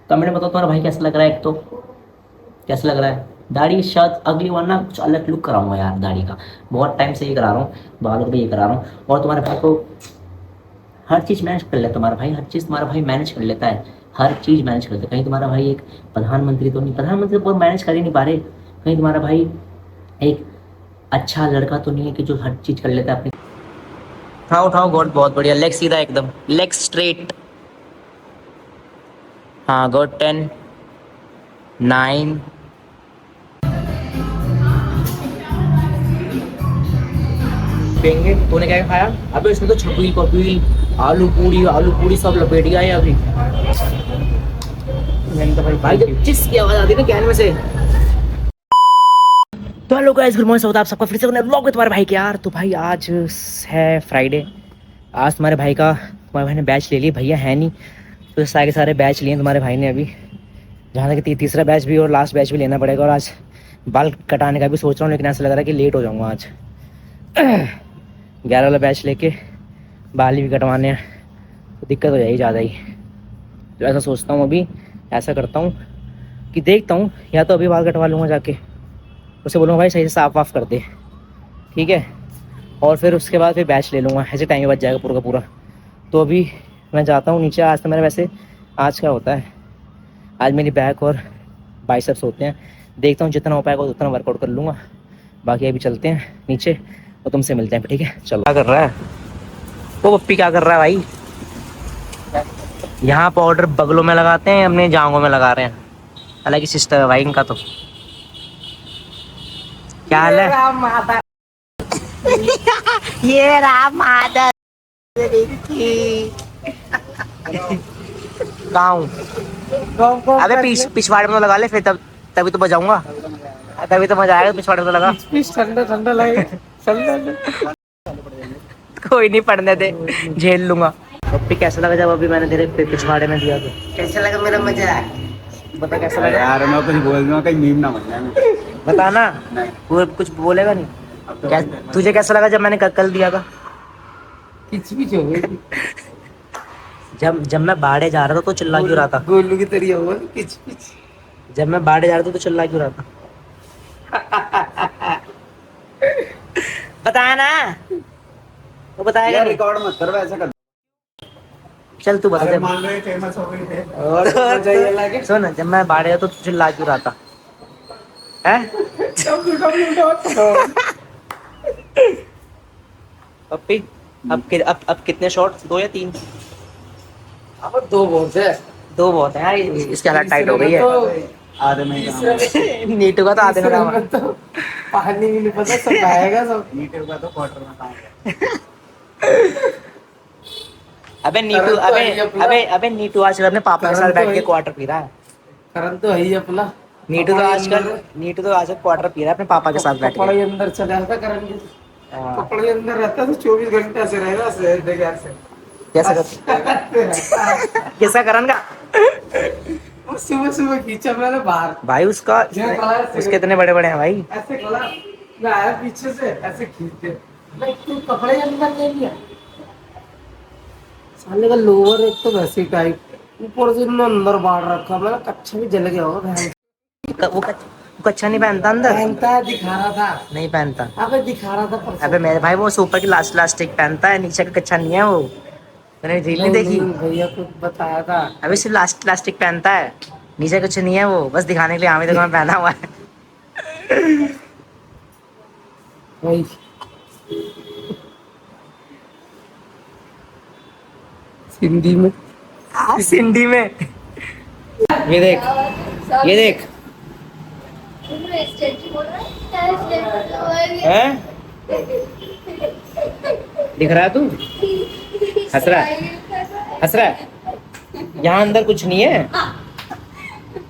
Comment में बताओ तुम्हारा भाई कैसा लग रहा है। एक तो कैसा लग रहा है दाढ़ी, शायद अगली बार ना कुछ अलग लुक कराऊंगा यार दाढ़ी का। बहुत टाइम से ये करा रहा हूँ, बालों पे ये करा रहा हूँ। और तुम्हारे भाई को हर चीज़ मैनेज कर लेता है तुम्हारा भाई, हर चीज़ तुम्हारा भाई मैनेज कर लेता है, हर चीज़ मैनेज कर लेता है। कहीं तुम्हारा भाई एक प्रधानमंत्री तो नहीं, प्रधानमंत्री तो मैनेज कर ही नहीं पा रहे, कहीं तुम्हारा भाई एक अच्छा लड़का तो नहीं है कि जो हर चीज़ कर लेता है अपनी। उठाओ उठाओ गॉड, बहुत बढ़िया, लेग सीधा एकदम, लेग स्ट्रेट। हाँ गॉड, 10 9। पेंगे तूने क्या खाया? अबे इसने तो छपील पपील आलू पूरी सब लपेट गया है अभी। मैंने तो भाई जब चिस की आवाज आती है ना कैन में से। तो हेलो गाइस, गुड मॉर्निंग, स्वागत है आप सबका फिर से व्लॉग में तुम्हारे भाई के यार। तो भाई आज है फ्राइडे, आज तुम्हारे भाई ने बैच ले ली, भैया है नहीं तो सारे के सारे बैच लिए तुम्हारे भाई ने अभी, जहाँ तक कि तीसरा बैच भी और लास्ट बैच भी लेना पड़ेगा। और आज बाल कटाने का भी सोच रहा हूँ, लेकिन ऐसा लग रहा है कि लेट हो जाऊँगा आज। 11 वाला बैच लेके बाल भी कटवाने हैं तो दिक्कत हो जाएगी ज़्यादा ही। तो ऐसा सोचता हूँ अभी, ऐसा करता हूँ कि देखता हूँ, या तो अभी बाल कटवा लूँगा जाके, उसे बोलूँगा भाई सही से साफ वाफ कर दे, ठीक है, और फिर उसके बाद फिर बैच ले लूँगा, ऐसे टाइम बच जाएगा पूरा का पूरा। तो अभी मैं जाता हूँ नीचे। आज तो मेरा वैसे आज क्या होता है, आज मेरी बैक और बाइसेप्स होते हैं, देखता हूँ जितना हो पाएगा उतना वर्कआउट कर लूँगा। बाकी अभी चलते हैं नीचे और तुमसे मिलते हैं, ठीक है। चलो, क्या कर रहा है वो पप्पी, क्या कर रहा है भाई? यहाँ पाउडर बगलों में लगाते हैं, अपने जांघों में लगा रहे हैं, अलग ही सिस्टम है भाई इनका। तो क्या हाल है? ये राम माधव कहाँ हूँ? अबे पिछवाड़े में तो लगा ले फिर, तब तभी तो बजाऊंगा, तभी तो मजा आएगा। पिछवाड़े में तो लगा, ठंडा ठंडा लगेगा। कोई नहीं, पढ़ने दे, झेल लूंगा। पप्पी कैसा लगा जब अभी मैंने तेरे पिछवाड़े में दिया तो? कैसा लगा मेरा मजा? बता कैसा लगा यार मैं कुछ बोल दूंगा, कहीं मीम ना बन जाए। बताना, वो कुछ बोलेगा नहीं। तुझे कैसा लगा जब मैंने कल दिया था? किचपिच हो गई। जब मैं बाड़े जा रहा था तो चिल्ला क्यों रहा था? गोलू की तरह हुआ किचपिच। जब मैं बाड़े जा रहा था तो चिल्ला क्यों रहा था? बताया ना, वो बताएगा नहीं। रिकॉर्ड मत कर, ऐसा कर। चल तू बता दे। मान लो ये फेमस हो गई थे और सुन, जब मैं बाड़े जा तो चिल्ला क्यों रहा था? हैं? पप्पी अब कितने शॉट्स, 2 या 3? अब 2 बहुत है। 2 बहुत है यार, इसकी हालत टाइट हो गई है। आधे में नीटू का तो आधे में काम है। तो पानी भी नहीं पता, सब आएगा सब। नीटू का तो क्वार्टर में काम है। अबे नीटू, अबे नीटू आजकल अपने पापा के साथ बैठ के क्वार्टर पी रहा है। करण तो है ही अपना। नीटू तो आजकल क्वार्टर पी रहा है अपने पापा के साथ बैठ के। कपड़े अंदर चला जाता करण के, कपड़े अंदर रहता तो 24 घंटे ऐसे रहेगा से। कैसा करण का? सुबह सुबह खींचा मैंने बाहर भाई उसके इतने बड़े बड़े हैं भाई। ऐसे खड़ा, मैं आया पीछे से ऐसे खींचते, मैं तू कपड़े अंदर ले लिया। साले का लोअर एक तो वैसे टाइप, ऊपर से इन्होंने अंदर बाहर रखा, मैंने कच्चा भी जल गया होगा। वो कच्चा नहीं पहनता अंदर? पहनता है, दिखा रहा था। नहीं पहनता? अबे दिखा रहा था परसों। अबे मेरे भाई वो ऊपर की लास्टिक पहनता है, नीचे का कच्चा नहीं है वो। मैंने रील नहीं देखी? भैया कुछ बताया था। अबे सिर्फ लास्टिक पहनता है, नीचे कुछ नहीं है, वो बस दिखाने के लिए हमें देखो पहना हुआ है। वही सिंधी में, सिंधी में। ये देख, ये देख हैं? दिख रहा है तू? हंस रहा है? यहाँ अंदर कुछ नहीं है,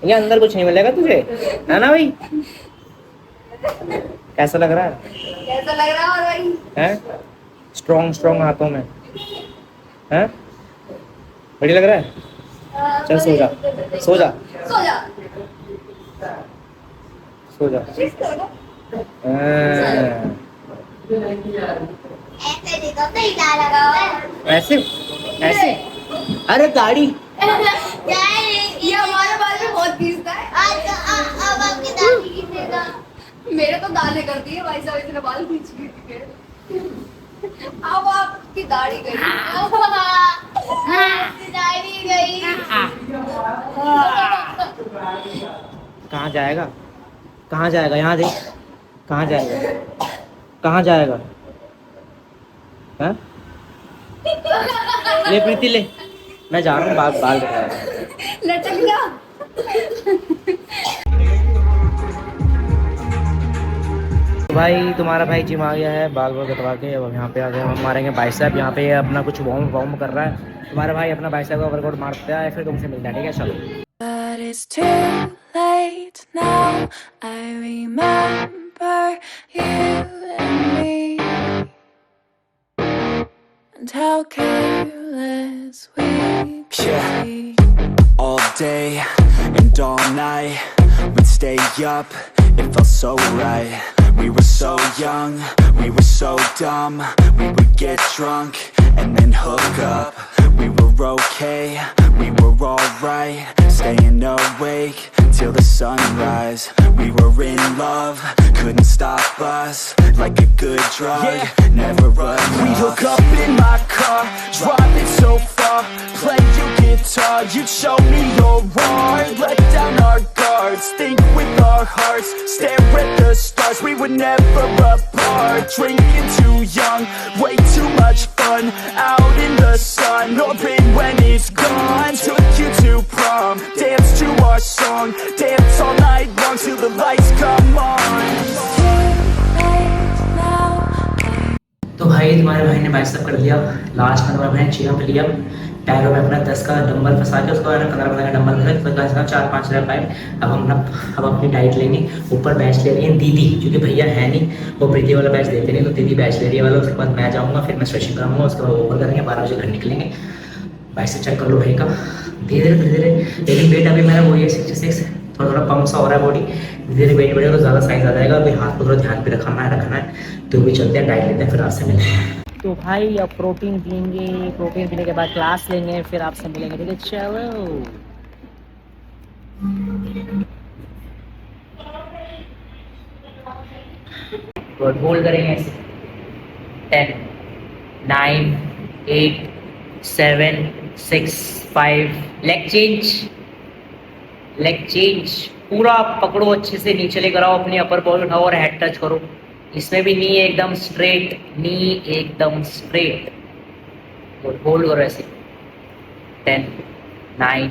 यहाँ अंदर कुछ नहीं मिलेगा तुझे, है ना भाई? कैसा लग रहा है? और भाई हैं? स्ट्रॉन्ग हाथों में हैं? बढ़िया लग रहा है? चल सो जा। ऐसे? अरे गाड़ी, ये हमारा दाने कर दिए भाई साहब, इतने बाल खींच के। अब आपकी दाढ़ी गई, आपकी दाढ़ी गई। कहाँ जाएगा, कहाँ जाएगा, यहाँ देख, कहाँ जाएगा, कहाँ जाएगा, हाँ? ले प्रीति ले, मैं जा रहा हूँ, बाल बाल कटवाने। लटक जा। तो भाई तुम्हारा भाई जिम आ गया है, बाल बाल कटवा के। अब यहाँ पे आ गए, हम मारेंगे बाइसेप। यहाँ पे अपना कुछ वार्म वार्म कर रहा है तुम्हारा भाई, अपना बाइसेप का वर्कआउट मारता है, फिर तुमसे मिलता है, ठीक है? चलो। But it's too late now. I remember you and me, and how careless we could be. All day and all night, we'd stay up, it felt so right. We were so young, we were so dumb. We would get drunk and then hook up. We were okay, we were alright. Staying awake till the sunrise. We were in love, couldn't stop us. Like a good drug, never enough. We'd hook up in my car, driving so far. Play your guitar, you'd show me your art. Let down our guards, think with our hearts. Stare at the stars, we were never apart. Drinking too young, way too much fun. Out in the sun, orbit when it's gone. Took you to prom, dance to our song. Dance all night long till the lights come on. तो भाई तुम्हारे भाई ने bicep कर लिया, last में तुम्हारे भाई ने चिकन लिया, पैरों में अपना 10 का डंबल फंसा के उसको 15-15 का डंबल फंसा, 4-5 रैप आए। अब अपनी डाइट लेंगे, ऊपर बैच ले रही है दीदी, क्योंकि भैया है नहीं, वो प्रीति वाला बैच देते नहीं, तो दीदी बैच ले रही है वाला। उसके बाद मैं जाऊँगा, फिर मैं स्ट्रेचिंग कराऊंगा, उसके बाद ओवर करेंगे, 12 बजे घर निकलेंगे। बाइसेप चेक कर लो भाई का, धीरे धीरे, लेकिन वेट अभी मेरा वही है 66, थोड़ा थोड़ा पम्प सा हो रहा है बॉडी, धीरे वेट बढ़ेगा तो ज़्यादा साइज आ जाएगा। अभी हाथ को थोड़ा ध्यान पे रखना है। तो भी चलते हैं, डाइट लेते हैं, फिर आपसे मिलते हैं। तो भाई अब प्रोटीन पियेंगे, प्रोटीन पीने के बाद क्लास लेंगे, फिर आपसे मिलेंगे, ठीक है? चलो गुड, होल्ड करेंगे ऐसे, 10 9 8 7 6 5, लेग चेंज पूरा पकड़ो, अच्छे से नीचे लेकर आओ, अपनी अपर बॉडी उठाओ और हेड टच करो। इसमें भी नी एकदम स्ट्रेट, होल्ड करो ऐसे, 10 9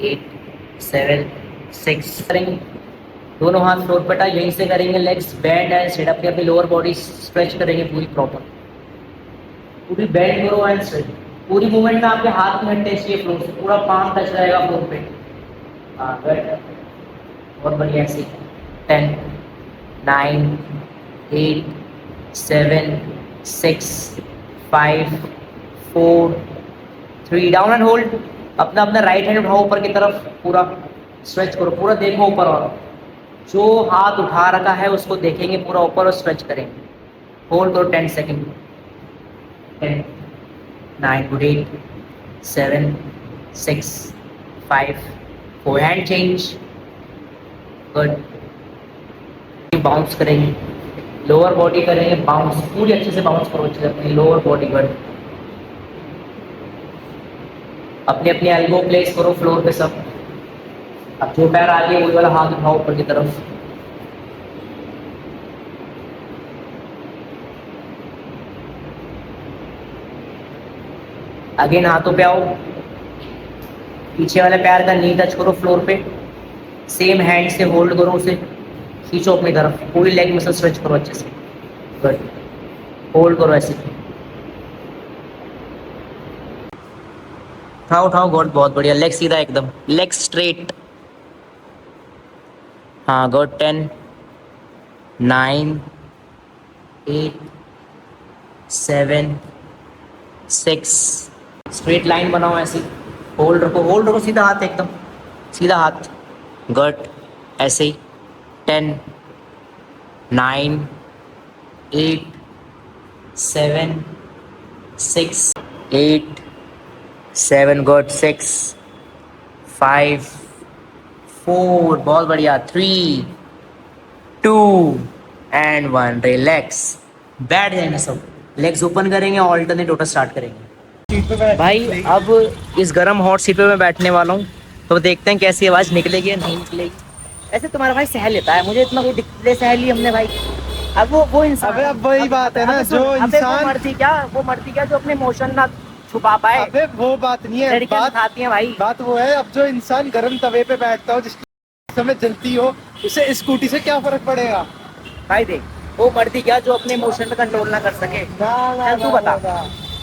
8 7 6 करेंगे, दोनों हाथ फ्लोर पे टाइट, यहीं से करेंगे। लेग्स बेंड एंड स्ट्रेट, अपनी लोअर बॉडी स्ट्रेच करेंगे पूरी प्रॉपर, पूरी बेंड करो एंड स्ट्रेट। पूरी मूवमेंट में आपके हाथ में टच चाहिए फ्लोर से, पूरा पाम टच रहेगा फ्लोर पे। हाँ गुड, बहुत बढ़िया ऐसे, 10 9 8 7 6 5 4 3, डाउन एंड होल्ड। अपना राइट हैंड उठाओ ऊपर की तरफ, पूरा स्ट्रेच करो, पूरा देखो ऊपर, और जो हाथ उठा रखा है उसको देखेंगे पूरा ऊपर और स्ट्रेच करेंगे। होल्ड करो 10 second, 10 9 8 7 6 5 4, hand change, good. Bounce करेंगे, लोअर बॉडी करेंगे बाउंस, पूरी अच्छे से बाउंस करो, अच्छे से अपनी लोअर बॉडी। गुड, अपने अपने एल्बो प्लेस करो फ्लोर पे सब। अब जो पैर आगे वही वाला हाथ उठाओ ऊपर की तरफ, अगेन हाथों पे आओ, पीछे वाले पैर का नी टच करो फ्लोर पे, सेम हैंड से होल्ड करो उसे, खींचो अपनी तरफ, पूरी लेग मसल स्ट्रेच करो अच्छे से। गुड, होल्ड करो ऐसे, उठाओ गुड, बहुत बढ़िया। लेग सीधा एकदम, लेग स्ट्रेट। हाँ गुड, 10 9 8 7 6, स्ट्रेट लाइन बनाओ ऐसे, होल्ड रखो, सीधा हाथ एकदम, सीधा हाथ। गुड, ऐसे ही, 10 9 8 7 6 8 7, गुड, 6 5 4, बहुत बढ़िया, 3 2 एंड 1 रिलैक्स। बैठ जाएंगे सब, लेग्स ओपन करेंगे, ऑल्टरनेट रोटर स्टार्ट करेंगे। भाई अब इस गर्म हॉट सीट पे मैं बैठने वाला हूँ, तो देखते हैं कैसी आवाज़ निकलेगी या नहीं निकलेगी। ऐसे तुम्हारा भाई सह लेता है, मुझे इतना कोई दिक्कत सह ली हमने भाई। अब वो इंसान, अबे अब वही बात है ना, जो इंसान वो मर्जी क्या जो अपने इमोशन ना छुपा पाए। अबे वो बात नहीं है, लड़कियां दिखाती हैं भाई। बात वो है, अब जो इंसान गर्म तवे पे बैठता हो, जिसकी समय जलती हो, उसे स्कूटी से क्या फर्क पड़ेगा? भाई देख, वो मर्दी क्या जो अपने इमोशन पे कंट्रोल ना कर सके। चल तू बता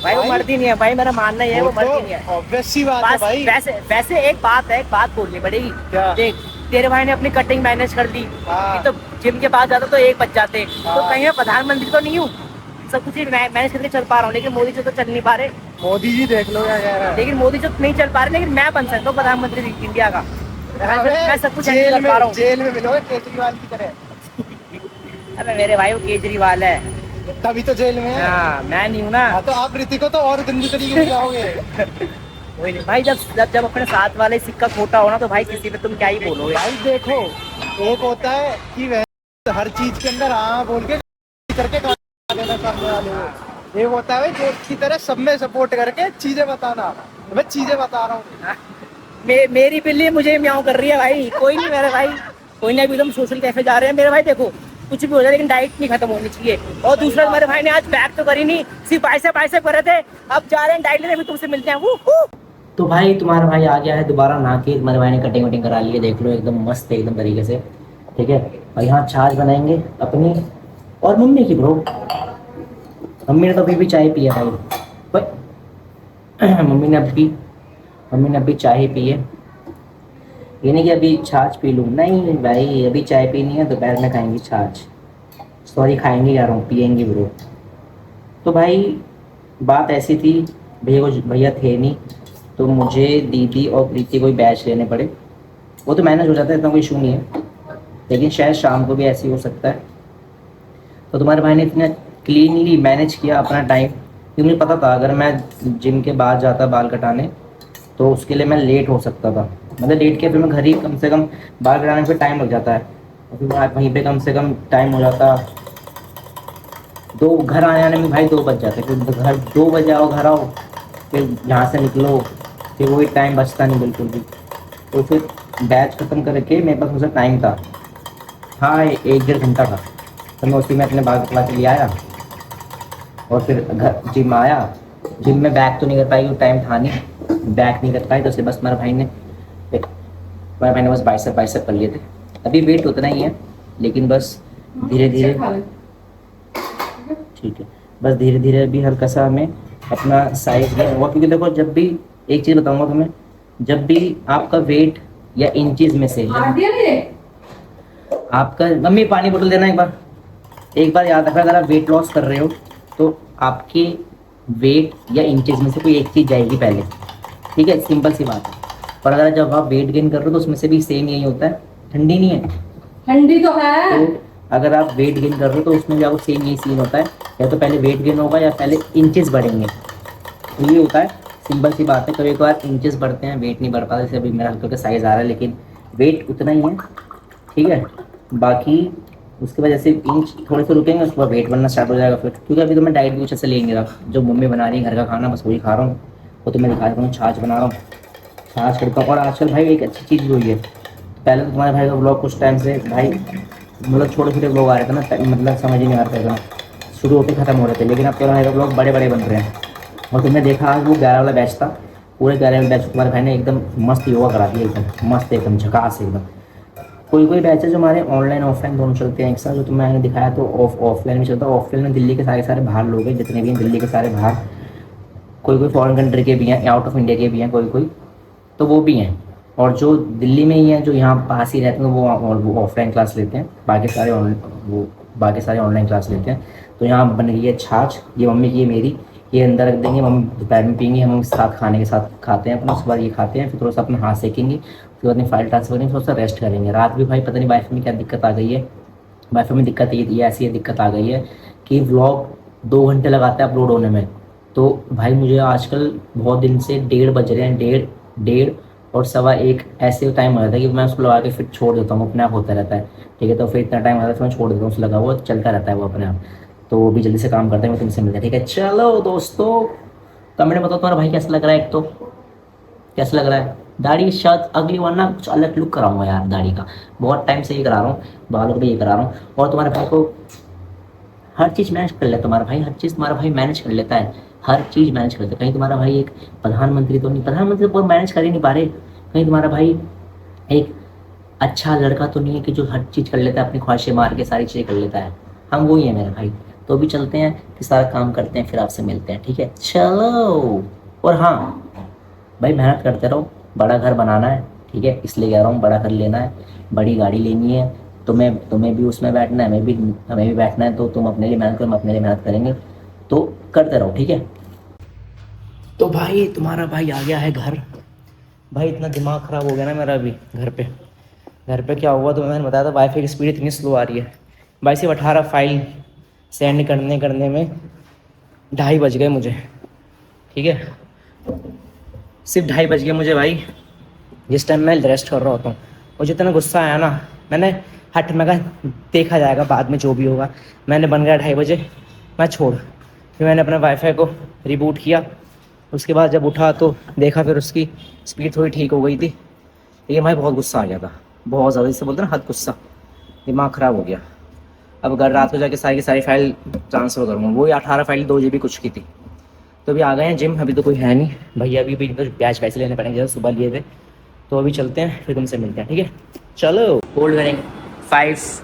भाई, वो मर्दी नहीं है भाई, मेरा मानना ये है वो मर्दी नहीं है। ऑब्वियस सी बात है भाई। वैसे एक बात बोलनी पड़ेगी। क्या? देख, तेरे भाई ने अपनी कटिंग मैनेज कर ली, हाँ। तो जिम के पास जाता तो 1 बज जाते। तो कहीं मैं प्रधानमंत्री तो नहीं हूँ, सब कुछ मैनेज करके चल पा रहा हूँ, लेकिन मोदी जी तो चल नहीं पा रहे। मोदी जी देख लो क्या कह रहा है। लेकिन मोदी जी तो नहीं चल पा रहे, लेकिन मैं बन सकता हूँ प्रधानमंत्री इंडिया का। मैं सब कुछ हैंडल कर पा रहा हूँ। जेल में मिलोगे केजरीवाल की तरह। अबे मेरे भाई वो केजरीवाल है, तभी तो जेल में है। हाँ मैं नहीं हूँ ना। हाँ, तो आप ऋतिक को तो और गंदी तरीके से जाओगे। वही नहीं भाई, जब अपने साथ वाले सिक्का खोटा हो ना, तो भाई किसी पे तुम क्या ही बोलोगे। भाई देखो, एक होता है कि वह हर चीज के अंदर हाँ बोल के करके देना सामने वाले को। एक होता है भाई दोस्त की तरह सब में सपोर्ट करके चीजें बताना। मैं चीजें बता रहा हूँ। मेरी बिल्ली मुझे म्याऊं कर रही है भाई। कोई नहीं मेरे भाई, कोई नहीं, अभी तुम सोशल कैफे जा रहे हैं मेरे भाई। देखो कुछ भी हो जाए, लेकिन डाइट नहीं खत्म होनी चाहिए। और दूसरा, तुम्हारे भाई ने आज बैक तो करी नहीं, सिर्फ बाइसेप कर रहे थे, अब जा रहे हैं डाइट लेने, तुमसे मिलते हैं। तो भाई तुम्हारा भाई आ गया है दोबारा नहा के, तुम्हारे भाई ने कटिंग वटिंग करा ली है, देख लो एकदम मस्त है, एकदम तरीके से, ठीक है। और यहाँ छाछ बनाएंगे अपनी और मम्मी की ब्रो। मम्मी ने तो अभी भी चाय पी है भाई। मम्मी ने अभी चाय पी है, ये नहीं कि अभी छाछ पी लूँ, नहीं भाई अभी चाय पीनी है, दोपहर में खाएंगी छाछ। सॉरी खाएंगे यार, पियेंगे ब्रो। तो भाई बात ऐसी थी, भैया थे नहीं, तो मुझे दीदी और प्रीति को ही बैच लेने पड़े। वो तो मैनेज हो जाता है, इतना कोई इशू नहीं है, लेकिन शायद शाम को भी ऐसे ही हो सकता है। तो तुम्हारे भाई ने इतना क्लीनली मैनेज किया अपना टाइम, क्योंकि मुझे पता था अगर मैं जिम के बाद जाता बाल कटाने तो उसके लिए मैं लेट हो सकता था। मतलब लेट के फिर मैं घर ही कम से कम बाल कटाने में टाइम लग जाता है, और फिर वहीं पे कम से कम टाइम हो जाता, घर आने में भाई 2 बज जाते। फिर घर 2 बजे आओ, घर आओ, फिर यहाँ से निकलो, फिर वही टाइम बचता नहीं बिल्कुल भी। तो फिर बैच ख़त्म करके मेरे पास मुझे टाइम था, हाँ 1-1.5 घंटा था, तो मैं उसी में अपने बाल कटवा के लिए आया और फिर घर जिम आया। जिम में बैक तो नहीं कर पाई क्योंकि टाइम था नहीं, बैक नहीं कर पाई, तो बस मेरे भाई ने बस बाइसेप कर लिए थे। अभी वेट उतना ही है, लेकिन बस धीरे धीरे, ठीक है, बस धीरे धीरे अभी हल्का सा हमें अपना साइज में हुआ। क्योंकि देखो, जब भी एक चीज़ बताऊंगा तुम्हें, जब भी आपका वेट या इंचेस में से आपका, मम्मी पानी बोतल देना एक बार याद रखना, अगर आप वेट लॉस कर रहे हो तो आपके वेट या इंचेस में से कोई एक चीज़ जाएगी पहले, ठीक है, सिंपल सी बात है। पर अगर जब आप वेट गेन कर रहे हो तो उसमें से भी सेम यही होता है, ठंडी नहीं है, ठंडी तो है। तो अगर आप वेट गेन कर रहे हो तो उसमें भी आपको सेम यही सीन होता है, या तो पहले वेट गेन होगा या पहले इंचेस बढ़ेंगे, तो ये होता है, सिंपल सी बात है। कभी कभार इंचेस बढ़ते हैं, वेट नहीं बढ़ पाता, जैसे अभी मेरा हल्का का साइज़ आ रहा है, लेकिन वेट उतना ही है, ठीक है। बाकी उसके बाद जैसे इंच थोड़े से रुकेंगे, उसके बाद वेट बढ़ना स्टार्ट हो जाएगा फिर, क्योंकि अभी तो मैं डाइट भी कुछ ऐसे ले नहीं रहा, जो मम्मी बना रही है घर का खाना बस वही खा रहा हूँ। वो तो मैं दिखा रहा हूँ, छाछ बना रहा हूँ, छाछ करता हूँ। और आजकल भाई एक अच्छी चीज़ हुई है, पहले तो तुम्हारे भाई का ब्लॉग कुछ टाइम से भाई मतलब छोटे छोटे ब्लॉग आ रहे थे ना, मतलब समझ ही नहीं आता था, शुरू होते ख़त्म हो रहे थे, लेकिन अब तुम्हारे भाई का ब्लॉग बड़े बड़े बन रहे हैं। और तुमने देखा आज वो 11 वाला बैच था, पूरे 11 वाले बैच तुम्हारे भाई ने एकदम मस्त योगा करा दिया, एकदम मस्त, एकदम झकास एकदम। कोई बैच है जो हमारे ऑनलाइन ऑफलाइन दोनों चलते हैं एक साथ, जो तुम्हें मैंने दिखाया तो ऑफलाइन में चलता है। ऑफलाइन में दिल्ली के सारे बाहर लोग हैं, जितने भी हैं दिल्ली के सारे बाहर, कोई फॉरेन कंट्री के भी हैं, आउट ऑफ इंडिया के भी हैं, कोई तो वो भी हैं। और जो दिल्ली में ही हैं, जो यहाँ पास ही रहते हैं, वो ऑफलाइन क्लास लेते हैं, बाकी सारे ऑनलाइन क्लास लेते हैं। तो यहाँ बन गई है छाछ, ये मम्मी की है, मेरी, ये अंदर रख देंगे, मम्मी दोपहर में पीएंगे, हम साथ खाने के साथ खाते हैं अपना, उसके बाद ये खाते हैं, फिर थोड़ा सा अपना हाथ सेकेंगे, उसके बाद फाइल ट्रांसफर करेंगे, थोड़ा सा रेस्ट करेंगे। रात भी भाई पता नहीं वाईफाई में क्या दिक्कत आ गई है, वाईफाई में दिक्कत ये ऐसी दिक्कत आ गई है कि व्लॉग 2 घंटे लगाता है अपलोड होने में। तो भाई मुझे आजकल बहुत दिन से 1:30 बज रहे हैं, 1:30 और 1:15 ऐसे टाइम हो जाता है कि मैं उसको लगा के फिर छोड़ देता हूँ, अपने आप होता रहता है। ठीक है, तो फिर इतना टाइम आता है तो मैं छोड़ देता हूँ, उसको लगा हुआ चलता रहता है वो अपने आप। तो वो भी जल्दी से काम करते हैं, मैं तुमसे मिलता है। ठीक है, चलो दोस्तों, कमेंट में बताओ तुम्हारा भाई कैसा लग रहा है। एक तो कैसा लग रहा है दाढ़ी, शायद अगली बार ना कुछ अलग लुक कराऊंगा यार दाढ़ी का, बहुत टाइम से ये करा रहा हूँ, बालों को भी ये करा रहा हूँ। और तुम्हारे भाई को हर चीज़ मैनेज कर लेता है, तुम्हारा भाई हर चीज़ तुम्हारा भाई मैनेज कर लेता है, हर चीज़ मैनेज कर लेता है। कहीं तुम्हारा भाई एक प्रधानमंत्री तो नहीं, प्रधानमंत्री को मैनेज कर ही नहीं पा रहे, कहीं तुम्हारा भाई एक अच्छा लड़का तो नहीं है कि जो हर चीज़ कर लेता है, अपनी ख्वाहिशें मार के सारी चीज़ें कर लेता है। हम वही है मेरे भाई। तो अभी चलते हैं कि सारा काम करते हैं, फिर आपसे मिलते हैं। ठीक है, चलो। और हाँ भाई, मेहनत करते रहो, बड़ा घर बनाना है। ठीक है, इसलिए कह रहा हूँ, बड़ा घर लेना है, बड़ी गाड़ी लेनी है। तुम्हें भी उसमें बैठना है, हमें भी बैठना है। तो तुम अपने लिए मेहनत करो, हम अपने लिए मेहनत करेंगे, तो करते रहो। ठीक है, तो भाई तुम्हारा भाई आ गया है घर। भाई इतना दिमाग ख़राब हो गया ना मेरा अभी घर पे क्या हुआ तो मैंने बताया था, वाईफाई की स्पीड इतनी स्लो आ रही है भाई। सिर्फ 18 फाइल सेंड करने में 2:30 बज गए मुझे। ठीक है, सिर्फ 2:30 बज गए मुझे भाई, जिस टाइम मैं रेस्ट कर रहा होता हूँ। और जितना गुस्सा आया ना, मैं कहा देखा जाएगा बाद में जो भी होगा। मैंने बन गया 2:30 बजे, मैं छोड़। फिर मैंने अपने वाईफाई को रिबूट किया, उसके बाद जब उठा तो देखा, फिर उसकी स्पीड थोड़ी ठीक हो गई थी। लेकिन भाई बहुत गुस्सा आ गया था, बहुत ज़्यादा, जिससे बोलते हैं ना हद गुस्सा, दिमाग ख़राब हो गया। अब घर रात को जाके सारी की सारी फाइल ट्रांसफ़र करूँगा। वही 18 फाइल 2 GB कुछ की थी। तो अभी आ गए हैं जिम, अभी तो कोई है नहीं भैया, अभी तो ब्याज पैसे लेने पड़ेंगे, जैसे सुबह लिए थे। तो अभी चलते हैं, फिर तुमसे मिलते हैं। ठीक है, चलो। होल्ड करेंगे 5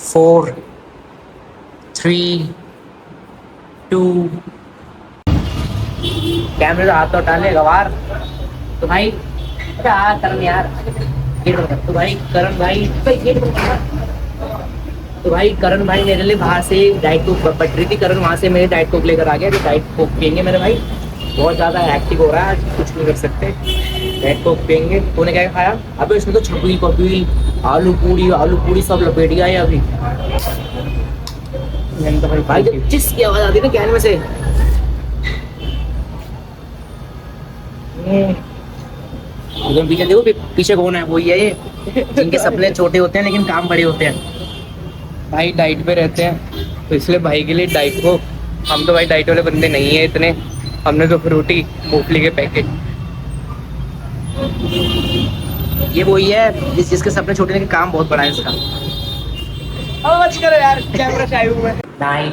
4 3 2। कैमरे तो हाथ तो उठाने गवार। तो भाई क्या करण यार, तो भाई करण भाई, तो भाई करण भाई मेरे लिए बाहर से डाइट कोक बट रही थी। करण वहाँ से मेरे डाइट कोक लेकर आ गया, तो डाइट कोक पियेंगे मेरे भाई। बहुत ज़्यादा एक्टिव हो रहा है आज, कुछ नहीं कर सकते, डाइट कोक पियेंगे। तूने क्या खाया? अबे इसमें तो छपी पपी आलू पूड़ी सब लपेट गया है अभी। तो भाई जब चिस की आवाज़ आती है ना कैन में से, तुम पीछे देखो, पीछे कौन है? वही है ये, जिनके सपने छोटे होते हैं लेकिन काम बड़े होते हैं। भाई डाइट पे रहते हैं तो इसलिए भाई के लिए डाइट को, हम तो भाई डाइट वाले बंदे नहीं है इतने, हमने तो फ्रूटी मूंगफली के पैकेट। ये वही है जिसके सपने छोटे लेकिन काम बहुत बड़ा है इसका। अब करो यार, कैमरा शाई हूँ मैं। 9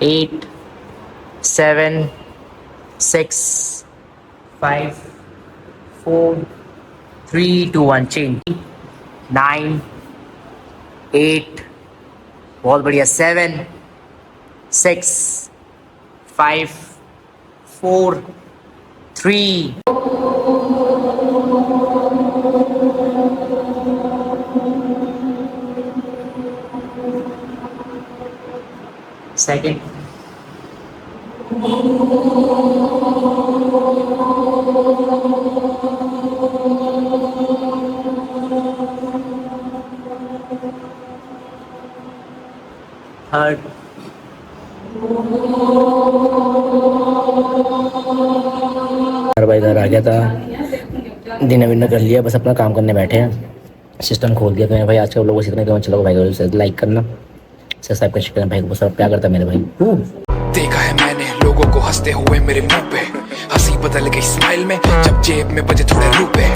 8 7 6 5 4 3 2 1 चेंज। 9 8, बहुत बढ़िया, 7 6 5 4 3। सेकंड, थर्ड, भाई घर आ गया था, डिनर विनर कर लिया, बस अपना काम करने बैठे हैं, सिस्टम खोल दिया। तो मेरे भाई आज के लोगों से इतना कमेंट, चलो भाई को लाइक करना, सब्सक्राइब करना, भाई को सब प्यार करता है मेरे भाई। देखा है मैंने लोगों को हंसते हुए मेरे मुंह पे, हंसी बदल गई स्माइल में जब जेब में बजे थोड़े रुपए।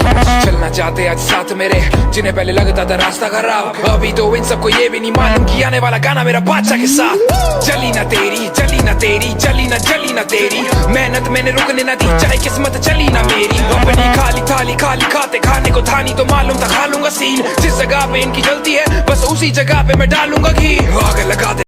चलना चाहते आज साथ मेरे, जिन्हें पहले लगता था रास्ता खराब, अभी तो इन सबको ये भी नहीं मालूम कि आने वाला गाना मेरा बादशाह के साथ। चली ना तेरी चली ना तेरी चली ना तेरी, मेहनत मैंने रुकने ना दी, चाहे किस्मत चली ना मेरी। अपनी खाली थाली खाली खाते खाने को थानी तो मालूम था खा लूंगा सीन, जिस जगह पे इनकी जलती है बस उसी जगह पे मैं डालूंगा घी। आग लगा दे